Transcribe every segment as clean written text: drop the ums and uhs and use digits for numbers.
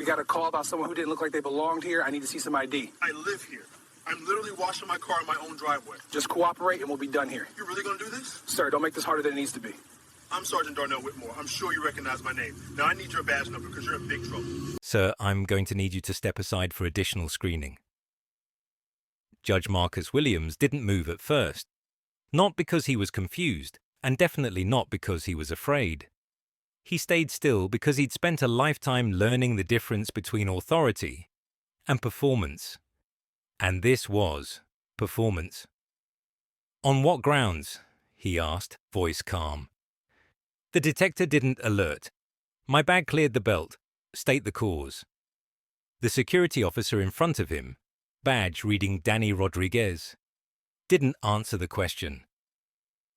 We got a call about someone who didn't look like they belonged here. I need to see some ID. I live here. I'm literally washing my car in my own driveway. Just cooperate and we'll be done here. You really gonna do this? Sir, don't make this harder than it needs to be. I'm Sergeant Darnell Whitmore. I'm sure you recognize my name. Now I need your badge number because you're in big trouble. Sir, I'm going to need you to step aside for additional screening. Judge Marcus Williams didn't move at first. Not because he was confused, and definitely not because he was afraid. He stayed still because he'd spent a lifetime learning the difference between authority and performance. And this was performance. On what grounds? He asked, voice calm. The detector didn't alert. My bag cleared the belt. State the cause. The security officer in front of him, badge reading Danny Rodriguez, didn't answer the question.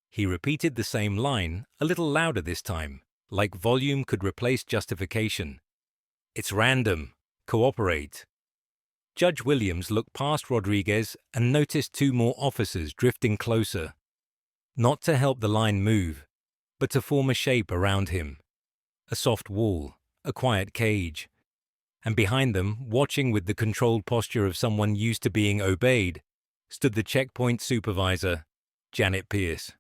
He repeated the same line, a little louder this time, like volume could replace justification. It's random. Cooperate. Judge Williams looked past Rodriguez and noticed two more officers drifting closer. Not to help the line move, but to form a shape around him. A soft wall, a quiet cage. And behind them, watching with the controlled posture of someone used to being obeyed, stood the checkpoint supervisor, Janet Pierce.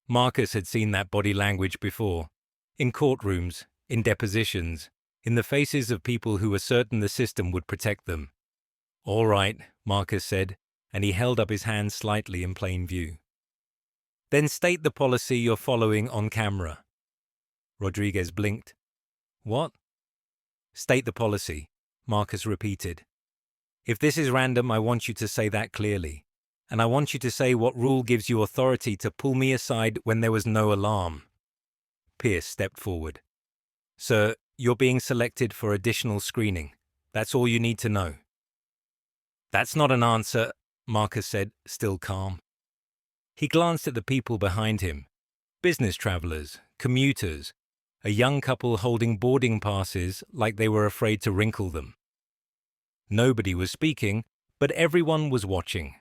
Marcus had seen that body language before, in courtrooms, in depositions, in the faces of people who were certain the system would protect them. All right, Marcus said, and he held up his hand slightly in plain view. Then state the policy you're following on camera. Rodriguez blinked. What? State the policy, Marcus repeated. If this is random, I want you to say that clearly. And I want you to say what rule gives you authority to pull me aside when there was no alarm. Pierce stepped forward. Sir, you're being selected for additional screening. That's all you need to know. That's not an answer, Marcus said, still calm. He glanced at the people behind him. Business travelers, commuters, a young couple holding boarding passes like they were afraid to wrinkle them. Nobody was speaking, but everyone was watching.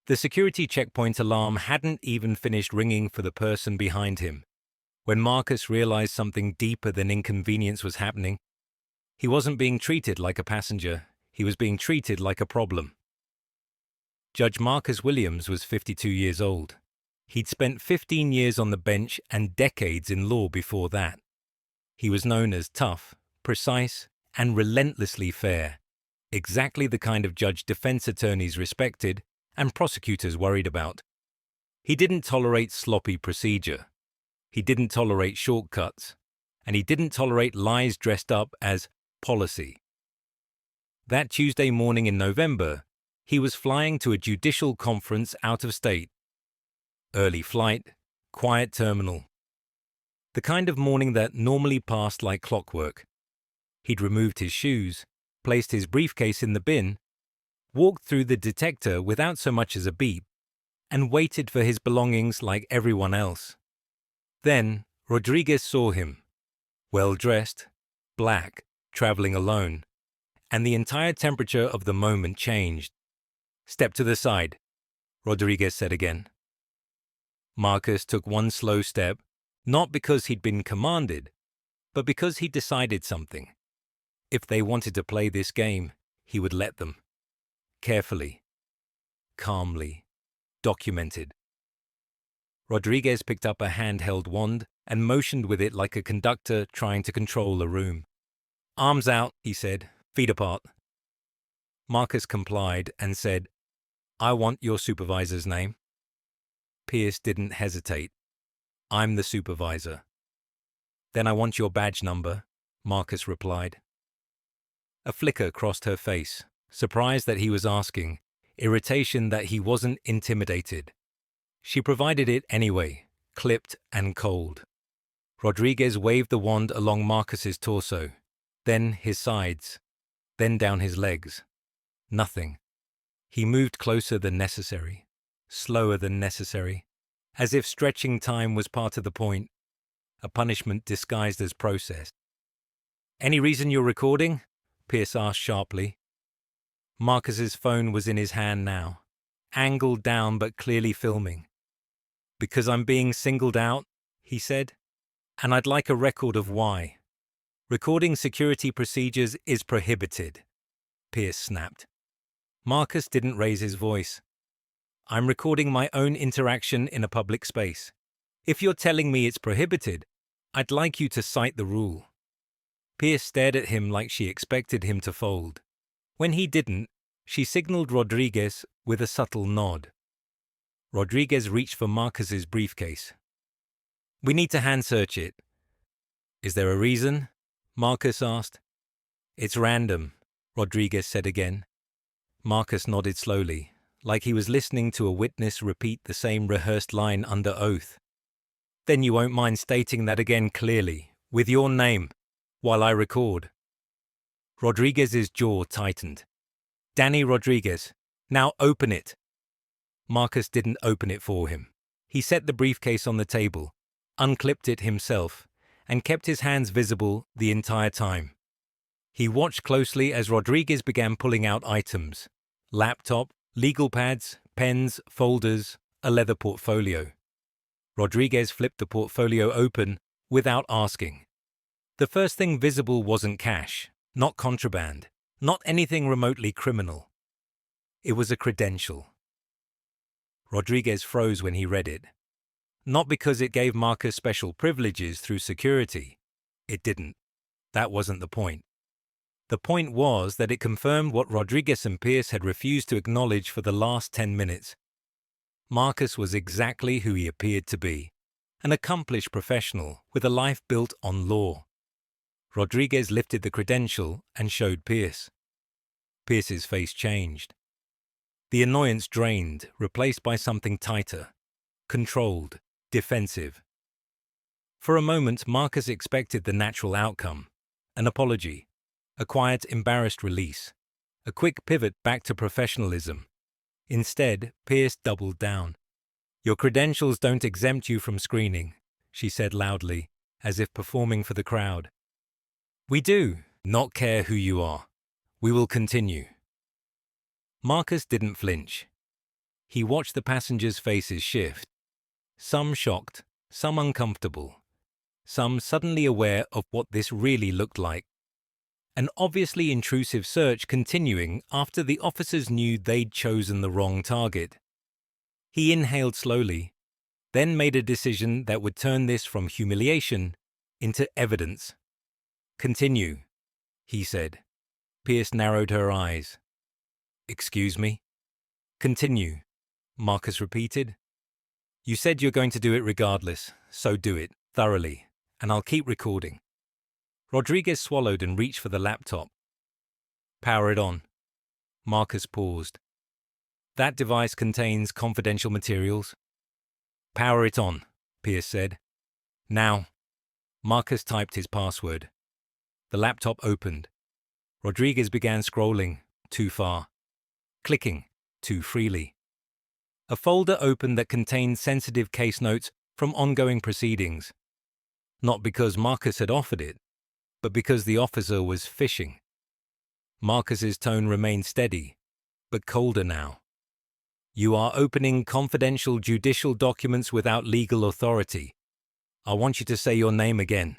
The security checkpoint alarm hadn't even finished ringing for the person behind him. When Marcus realized something deeper than inconvenience was happening, he wasn't being treated like a passenger, he was being treated like a problem. Judge Marcus Williams was 52 years old. He'd spent 15 years on the bench and decades in law before that. He was known as tough, precise, and relentlessly fair, exactly the kind of judge defense attorneys respected and prosecutors worried about. He didn't tolerate sloppy procedure. He didn't tolerate shortcuts, and he didn't tolerate lies dressed up as policy. That Tuesday morning in November, he was flying to a judicial conference out of state. Early flight, quiet terminal. The kind of morning that normally passed like clockwork. He'd removed his shoes, placed his briefcase in the bin, walked through the detector without so much as a beep, and waited for his belongings like everyone else. Then Rodriguez saw him, well-dressed, black, traveling alone, and the entire temperature of the moment changed. Step to the side, Rodriguez said again. Marcus took one slow step, not because he'd been commanded, but because he'd decided something. If they wanted to play this game, he would let them. Carefully, calmly, documented. Rodriguez picked up a handheld wand and motioned with it like a conductor trying to control a room. Arms out, he said, feet apart. Marcus complied and said, I want your supervisor's name. Pierce didn't hesitate. I'm the supervisor. Then I want your badge number, Marcus replied. A flicker crossed her face, surprise that he was asking, irritation that he wasn't intimidated. She provided it anyway, clipped and cold. Rodriguez waved the wand along Marcus's torso, then his sides, then down his legs. Nothing. He moved closer than necessary, slower than necessary, as if stretching time was part of the point, a punishment disguised as process. Any reason you're recording? Pierce asked sharply. Marcus's phone was in his hand now, angled down but clearly filming. Because I'm being singled out, he said, and I'd like a record of why. Recording security procedures is prohibited, Pierce snapped. Marcus didn't raise his voice. I'm recording my own interaction in a public space. If you're telling me it's prohibited, I'd like you to cite the rule. Pierce stared at him like she expected him to fold. When he didn't, she signaled Rodriguez with a subtle nod. Rodriguez reached for Marcus's briefcase. We need to hand search it. Is there a reason? Marcus asked. It's random, Rodriguez said again. Marcus nodded slowly, like he was listening to a witness repeat the same rehearsed line under oath. Then you won't mind stating that again clearly, with your name, while I record. Rodriguez's jaw tightened. Danny Rodriguez, now open it. Marcus didn't open it for him. He set the briefcase on the table, unclipped it himself, and kept his hands visible the entire time. He watched closely as Rodriguez began pulling out items: laptop, legal pads, pens, folders, a leather portfolio. Rodriguez flipped the portfolio open without asking. The first thing visible wasn't cash, not contraband, not anything remotely criminal. It was a credential. Rodriguez froze when he read it. Not because it gave Marcus special privileges through security. It didn't. That wasn't the point. The point was that it confirmed what Rodriguez and Pierce had refused to acknowledge for the last 10 minutes. Marcus was exactly who he appeared to be, an accomplished professional with a life built on law. Rodriguez lifted the credential and showed Pierce. Pierce's face changed. The annoyance drained, replaced by something tighter, controlled, defensive. For a moment, Marcus expected the natural outcome: an apology, a quiet, embarrassed release, a quick pivot back to professionalism. Instead, Pierce doubled down. Your credentials don't exempt you from screening, she said loudly, as if performing for the crowd. We do not care who you are. We will continue. Marcus didn't flinch. He watched the passengers' faces shift. Some shocked, some uncomfortable, some suddenly aware of what this really looked like. An obviously intrusive search continuing after the officers knew they'd chosen the wrong target. He inhaled slowly, then made a decision that would turn this from humiliation into evidence. Continue, he said. Pierce narrowed her eyes. Excuse me? Continue, Marcus repeated. You said you're going to do it regardless, so do it, thoroughly, and I'll keep recording. Rodriguez swallowed and reached for the laptop. Power it on. Marcus paused. That device contains confidential materials. Power it on, Pierce said. Now. Marcus typed his password. The laptop opened. Rodriguez began scrolling, too far. Clicking, too freely. A folder opened that contained sensitive case notes from ongoing proceedings. Not because Marcus had offered it, but because the officer was fishing. Marcus's tone remained steady, but colder now. You are opening confidential judicial documents without legal authority. I want you to say your name again.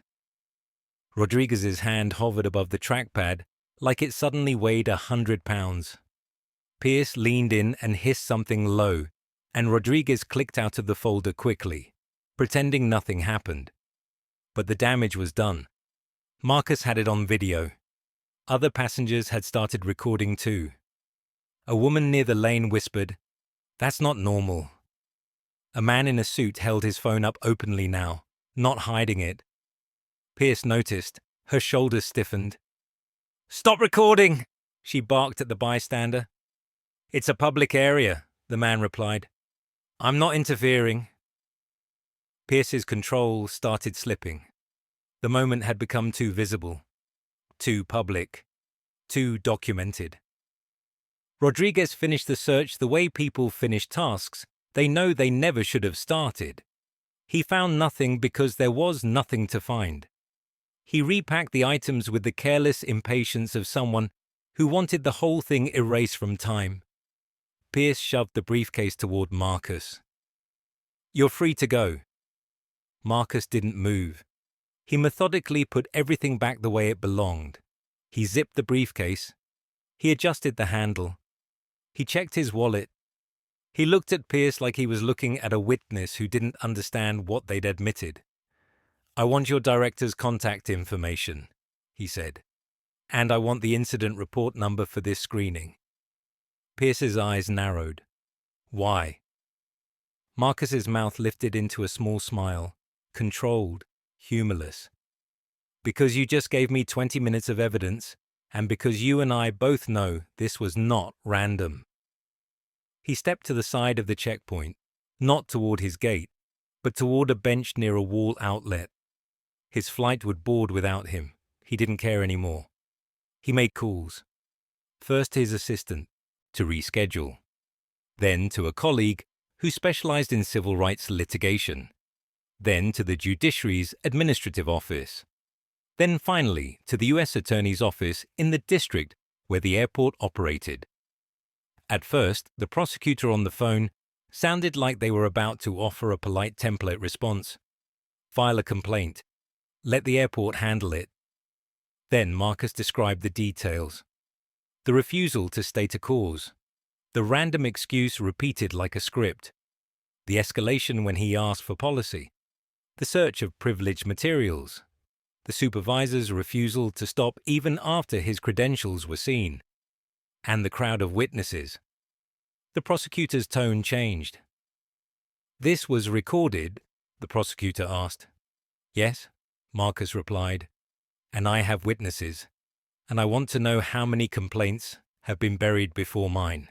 Rodriguez's hand hovered above the trackpad like it suddenly weighed 100 pounds. Pierce leaned in and hissed something low, and Rodriguez clicked out of the folder quickly, pretending nothing happened. But the damage was done. Marcus had it on video. Other passengers had started recording too. A woman near the lane whispered, "That's not normal." A man in a suit held his phone up openly now, not hiding it. Pierce noticed. Her shoulders stiffened. "Stop recording!" she barked at the bystander. "It's a public area," the man replied. "I'm not interfering." Pierce's control started slipping. The moment had become too visible, too public, too documented. Rodriguez finished the search the way people finish tasks they know they never should have started. He found nothing because there was nothing to find. He repacked the items with the careless impatience of someone who wanted the whole thing erased from time. Pierce shoved the briefcase toward Marcus. "You're free to go." Marcus didn't move. He methodically put everything back the way it belonged. He zipped the briefcase. He adjusted the handle. He checked his wallet. He looked at Pierce like he was looking at a witness who didn't understand what they'd admitted. "I want your director's contact information," he said. "And I want the incident report number for this screening." Pierce's eyes narrowed. "Why?" Marcus's mouth lifted into a small smile, controlled, humorless. "Because you just gave me 20 minutes of evidence, and because you and I both know this was not random." He stepped to the side of the checkpoint, not toward his gate, but toward a bench near a wall outlet. His flight would board without him. He didn't care anymore. He made calls. First to his assistant, to reschedule. Then to a colleague who specialized in civil rights litigation. Then to the judiciary's administrative office. Then finally to the U.S. Attorney's office in the district where the airport operated. At first, the prosecutor on the phone sounded like they were about to offer a polite template response. File a complaint. Let the airport handle it. Then Marcus described the details. The refusal to state a cause. The random excuse repeated like a script. The escalation when he asked for policy. The search of privileged materials. The supervisor's refusal to stop even after his credentials were seen. And the crowd of witnesses. The prosecutor's tone changed. "This was recorded?" the prosecutor asked. "Yes," Marcus replied. "And I have witnesses. And I want to know how many complaints have been buried before mine."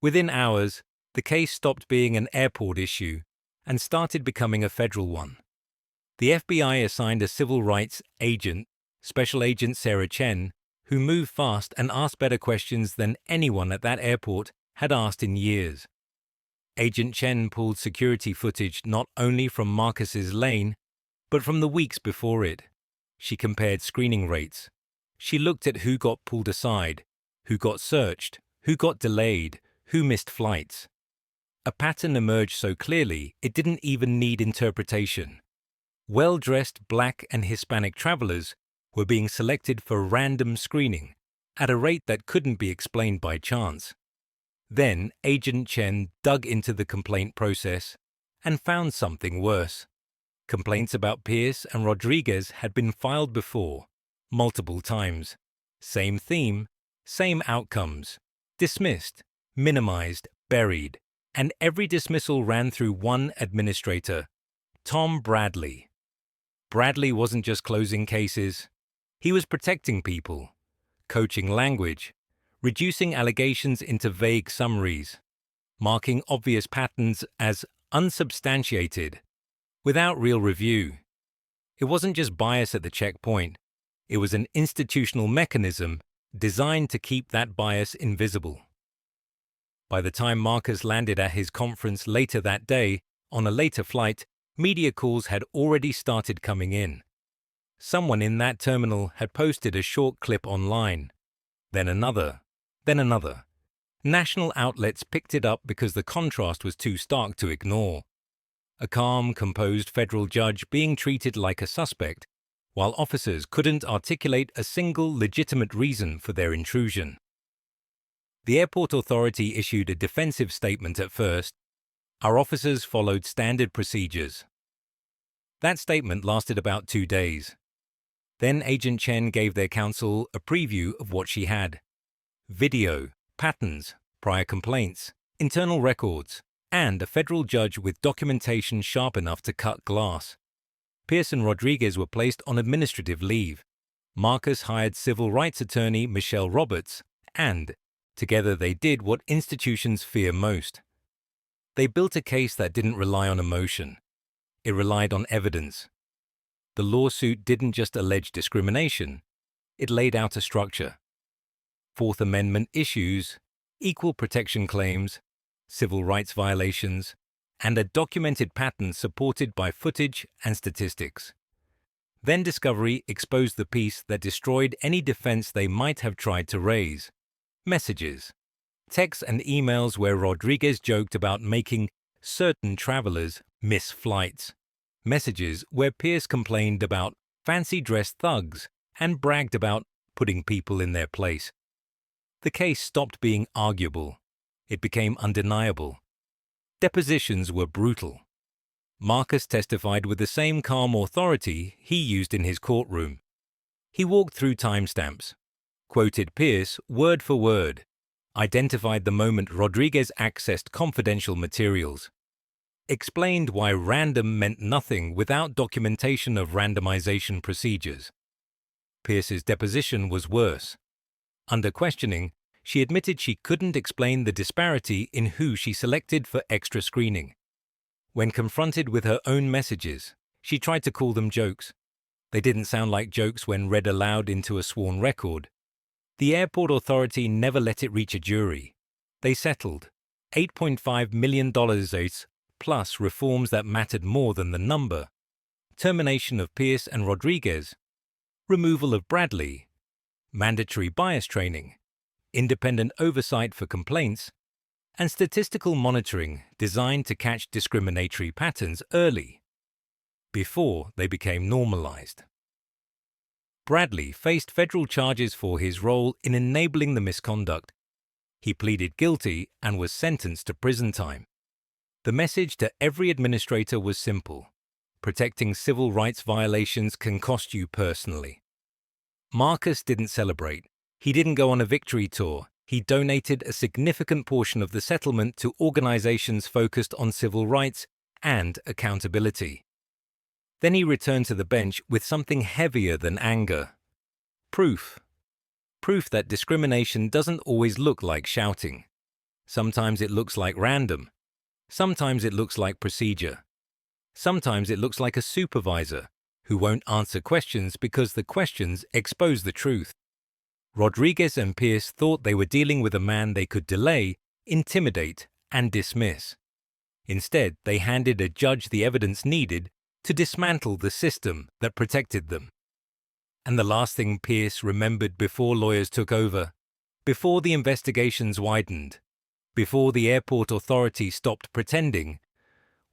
Within hours, the case stopped being an airport issue and started becoming a federal one. The FBI assigned a civil rights agent, Special Agent Sarah Chen, who moved fast and asked better questions than anyone at that airport had asked in years. Agent Chen pulled security footage not only from Marcus's lane, but from the weeks before it. She compared screening rates. She looked at who got pulled aside, who got searched, who got delayed, who missed flights. A pattern emerged so clearly it didn't even need interpretation. Well-dressed Black and Hispanic travelers were being selected for random screening at a rate that couldn't be explained by chance. Then Agent Chen dug into the complaint process and found something worse. Complaints about Pierce and Rodriguez had been filed before, multiple times. Same theme, same outcomes. Dismissed, minimized, buried, and every dismissal ran through one administrator, Tom Bradley. Bradley wasn't just closing cases. He was protecting people, coaching language, reducing allegations into vague summaries, marking obvious patterns as unsubstantiated, without real review. It wasn't just bias at the checkpoint. It was an institutional mechanism designed to keep that bias invisible. By the time Marcus landed at his conference later that day, on a later flight, media calls had already started coming in. Someone in that terminal had posted a short clip online. Then another. Then another. National outlets picked it up because the contrast was too stark to ignore. A calm, composed federal judge being treated like a suspect, while officers couldn't articulate a single legitimate reason for their intrusion. The airport authority issued a defensive statement at first. Our officers followed standard procedures. That statement lasted about 2 days. Then Agent Chen gave their counsel a preview of what she had. Video, patterns, prior complaints, internal records, and a federal judge with documentation sharp enough to cut glass. Pierce and Rodriguez were placed on administrative leave. Marcus hired civil rights attorney Michelle Roberts, and together they did what institutions fear most. They built a case that didn't rely on emotion. It relied on evidence. The lawsuit didn't just allege discrimination. It laid out a structure. Fourth Amendment issues, equal protection claims, civil rights violations, and a documented pattern supported by footage and statistics. Then discovery exposed the piece that destroyed any defense they might have tried to raise. Messages. Texts and emails where Rodriguez joked about making certain travelers miss flights. Messages where Pierce complained about fancy-dressed thugs and bragged about putting people in their place. The case stopped being arguable. It became undeniable. Depositions were brutal. Marcus testified with the same calm authority he used in his courtroom. He walked through timestamps, quoted Pierce word for word, identified the moment Rodriguez accessed confidential materials, explained why random meant nothing without documentation of randomization procedures. Pierce's deposition was worse. Under questioning, she admitted she couldn't explain the disparity in who she selected for extra screening. When confronted with her own messages, she tried to call them jokes. They didn't sound like jokes when read aloud into a sworn record. The airport authority never let it reach a jury. They settled $8.5 million plus reforms that mattered more than the number: termination of Pierce and Rodriguez, removal of Bradley, mandatory bias training, independent oversight for complaints, and statistical monitoring designed to catch discriminatory patterns early, before they became normalized. Bradley faced federal charges for his role in enabling the misconduct. He pleaded guilty and was sentenced to prison time. The message to every administrator was simple: protecting civil rights violations can cost you personally. Marcus didn't celebrate. He didn't go on a victory tour. He donated a significant portion of the settlement to organizations focused on civil rights and accountability. Then he returned to the bench with something heavier than anger: proof. Proof that discrimination doesn't always look like shouting. Sometimes it looks like random. Sometimes it looks like procedure. Sometimes it looks like a supervisor who won't answer questions because the questions expose the truth. Rodriguez and Pierce thought they were dealing with a man they could delay, intimidate, and dismiss. Instead, they handed a judge the evidence needed to dismantle the system that protected them. And the last thing Pierce remembered before lawyers took over, before the investigations widened, before the airport authority stopped pretending,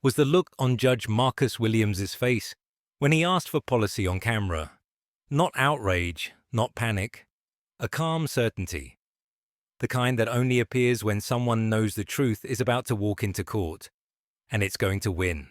was the look on Judge Marcus Williams's face when he asked for policy on camera. Not outrage, not panic, a calm certainty. The kind that only appears when someone knows the truth is about to walk into court, and it's going to win.